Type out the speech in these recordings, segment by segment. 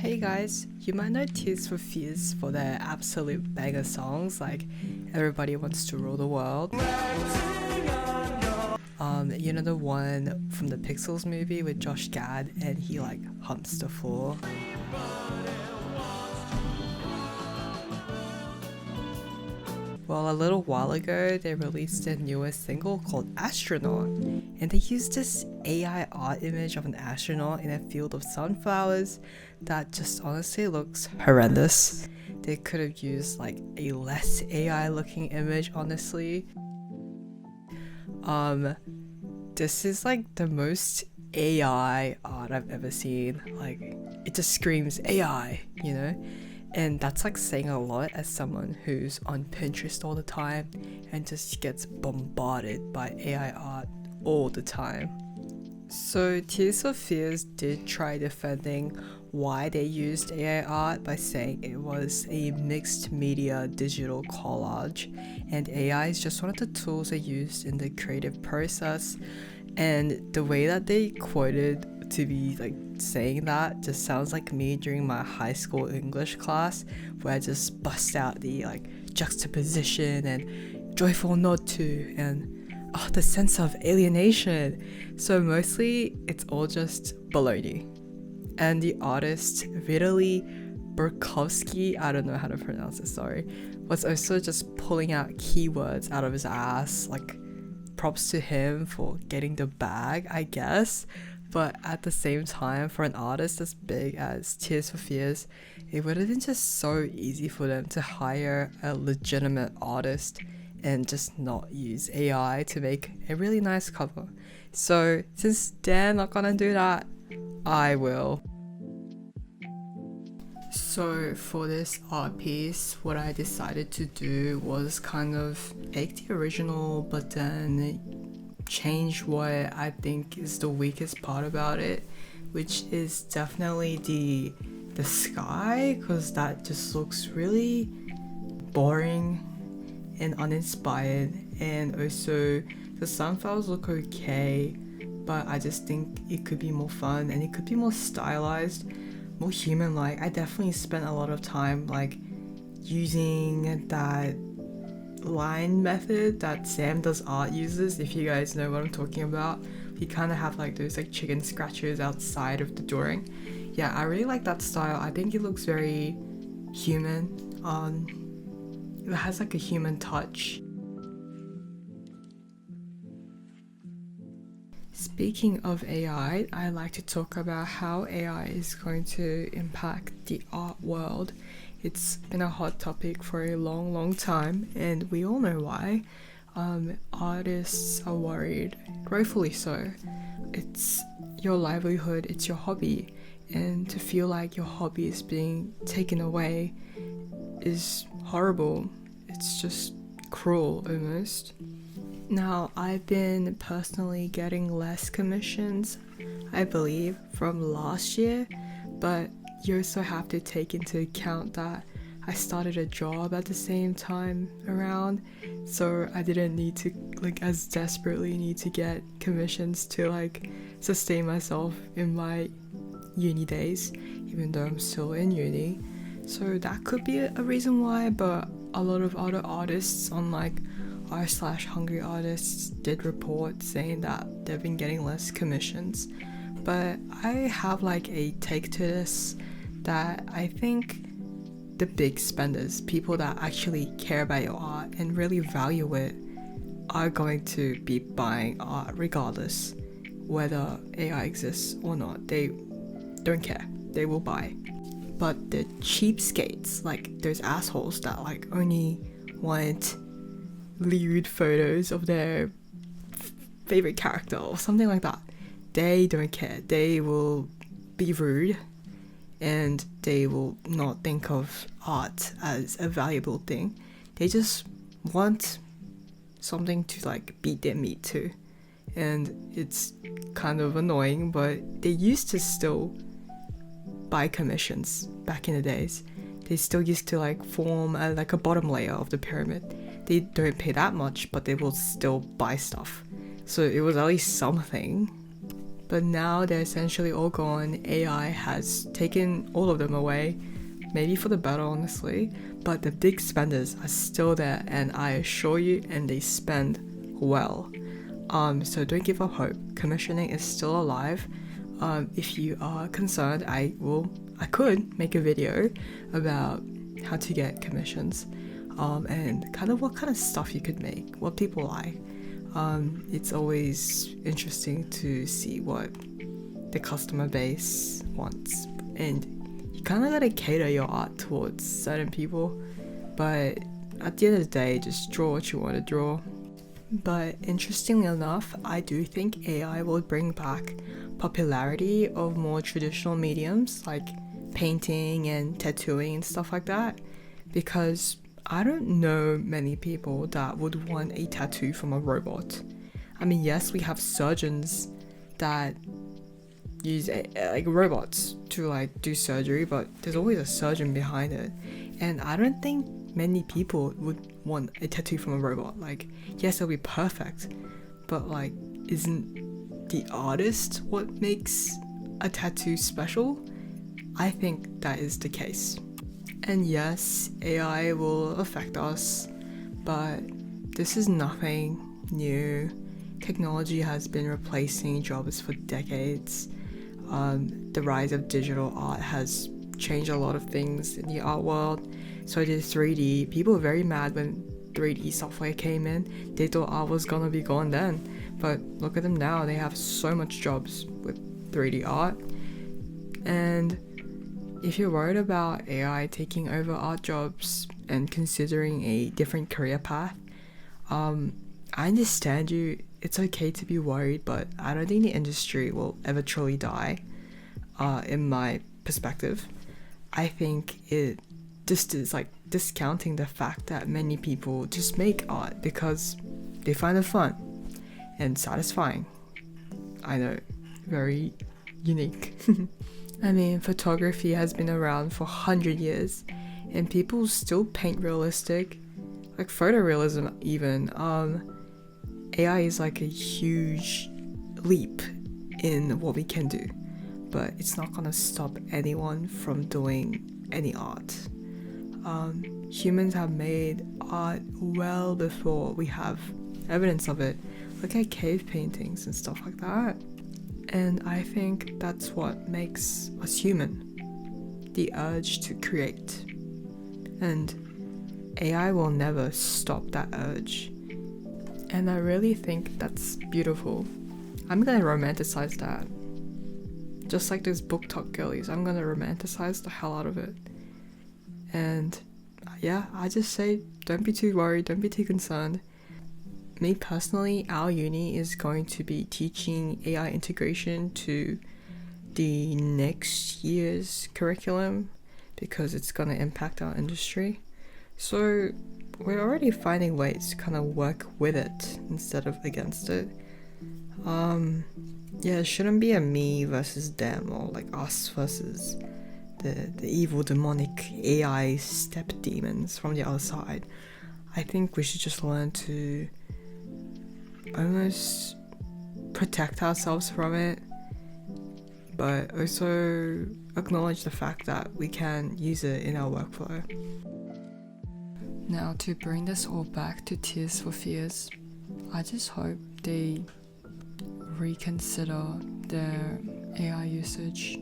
Hey guys, you might know Tears for Fears for their absolute banger songs like Everybody Wants to Rule the World. You know the one from the Pixels movie with Josh Gad and he like humps the floor. Well, a little while ago, they released their newest single called Astronaut, and they used this AI art image of an astronaut in a field of sunflowers that just honestly looks horrendous. They could have used like a less AI looking image, honestly. This is like the most AI art I've ever seen. Like, it just screams AI, you know? And that's like saying a lot as someone who's on Pinterest all the time and just gets bombarded by AI art all the time. So Tears for Fears did try defending why they used AI art by saying it was a mixed media digital collage, and AI is just one of the tools they used in the creative process. And the way that they quoted to be like saying that just sounds like me during my high school English class, where I just bust out the like juxtaposition and joyful nod to and the sense of alienation. So mostly it's all just baloney. And the artist Vitaly Burkovsky, I don't know how to pronounce it, sorry, was also just pulling out keywords out of his ass. Like, props to him for getting the bag, I guess. But at the same time, for an artist as big as Tears for Fears, it would have been just so easy for them to hire a legitimate artist and just not use AI to make a really nice cover. So since they're not gonna do that, I will. So for this art piece, what I decided to do was kind of take the original but then change what I think is the weakest part about it, which is definitely the sky, because that just looks really boring and uninspired, and also the sunflowers look okay, but I just think it could be more fun and it could be more stylized, more human-like. I definitely spent a lot of time like using that line method that Sam Does Art uses, if you guys know what I'm talking about. You kind of have like those like chicken scratches outside of the drawing. Yeah, I really like that style. I think it looks very human. It has like a human touch. Speaking of AI, I like to talk about how AI is going to impact the art world. It's been a hot topic for a long time, and we all know why. Artists are worried, rightfully so. It's your livelihood, it's your hobby, and to feel like your hobby is being taken away is horrible. It's just cruel almost. Now, I've been personally getting less commissions, I believe, from last year, but you also have to take into account that I started a job at the same time around, so I didn't need to like as desperately need to get commissions to like sustain myself in my uni days, even though I'm still in uni. So that could be a reason why, but a lot of other artists on like r/hungry artists did report saying that they've been getting less commissions. But I have like a take to this, that I think the big spenders, people that actually care about your art and really value it, are going to be buying art regardless whether AI exists or not. They don't care, they will buy. But the cheapskates, like those assholes that like only want lewd photos of their favorite character or something like that, they don't care. They will be rude and they will not think of art as a valuable thing. They just want something to like beat their meat to, and it's kind of annoying, but they used to still buy commissions back in the days. They still used to like form like a bottom layer of the pyramid. They don't pay that much, but they will still buy stuff. So it was at least something. but now they're essentially all gone. AI has taken all of them away, maybe for the better, honestly, but the big spenders are still there, and I assure you, and they spend well. So don't give up hope. Commissioning is still alive. If you are concerned, I could make a video about how to get commissions, and kind of what kind of stuff you could make, what people like. It's always interesting to see what the customer base wants, and you kind of gotta cater your art towards certain people, but at the end of the day, just draw what you want to draw. But interestingly enough, I do think AI will bring back popularity of more traditional mediums like painting and tattooing and stuff like that, because I don't know many people that would want a tattoo from a robot. I mean, yes, we have surgeons that use like robots to like do surgery, but there's always a surgeon behind it, and I don't think many people would want a tattoo from a robot. Like, yes, it'll be perfect, but like, isn't the artist what makes a tattoo special? I think that is the case. And yes, AI will affect us, but this is nothing new. Technology has been replacing jobs for decades. The rise of digital art has changed a lot of things in the art world. So did 3D. People were very mad when 3D software came in. They thought art was gonna be gone then. But look at them now, they have so much jobs with 3D art. And if you're worried about AI taking over art jobs and considering a different career path, I understand you. It's okay to be worried, but I don't think the industry will ever truly die, in my perspective. I think it just is like discounting the fact that many people just make art because they find it fun and satisfying. I know, very unique. I mean, photography has been around for 100 years and people still paint realistic, like photorealism even. AI is like a huge leap in what we can do, but it's not gonna stop anyone from doing any art. Humans have made art well before we have evidence of it. Look at cave paintings and stuff like that. And I think that's what makes us human, the urge to create. And AI will never stop that urge. And I really think that's beautiful. I'm gonna romanticize that. Just like those book talk girlies, I'm gonna romanticize the hell out of it. And yeah, I just say, don't be too worried, don't be too concerned. Me personally, our uni is going to be teaching AI integration to the next year's curriculum because it's going to impact our industry. So we're already finding ways to kind of work with it instead of against it. Yeah, it shouldn't be a me versus them, or like us versus the evil demonic AI step demons from the other side. I think we should just learn to almost protect ourselves from it, but also acknowledge the fact that we can use it in our workflow. Now, to bring this all back to Tears for Fears, I just hope they reconsider their AI usage.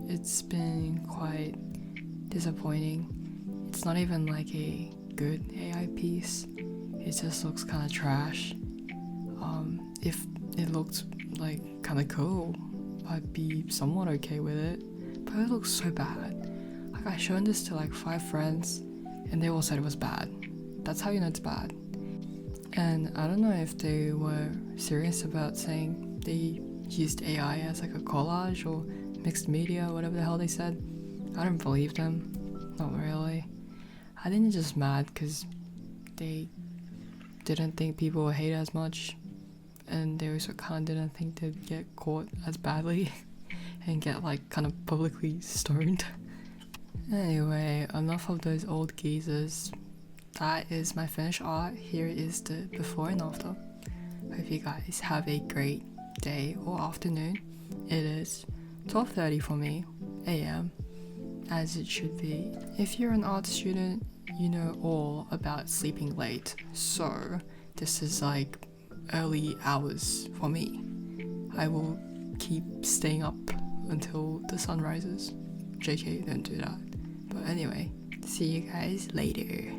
It's been quite disappointing. It's not even like a good AI piece. It just looks kind of trash. If it looked like kind of cool, I'd be somewhat okay with it, but it looks so bad. Like, I shown this to like 5 friends and they all said it was bad. That's how you know it's bad. And I don't know if they were serious about saying they used AI as like a collage or mixed media, whatever the hell they said. I don't believe them. Not really. I think they're just mad because they didn't think people would hate as much, and they also kind of didn't think they'd get caught as badly and get like kind of publicly stoned. Anyway, enough of those old geezers. That is my finished art. Here is the before and after. Hope you guys have a great day or afternoon. It is 12:30 for me a.m. as it should be. If you're an art student, you know all about sleeping late, so this is like early hours for me. I will keep staying up until the sun rises. JK, don't do that. But anyway, see you guys later.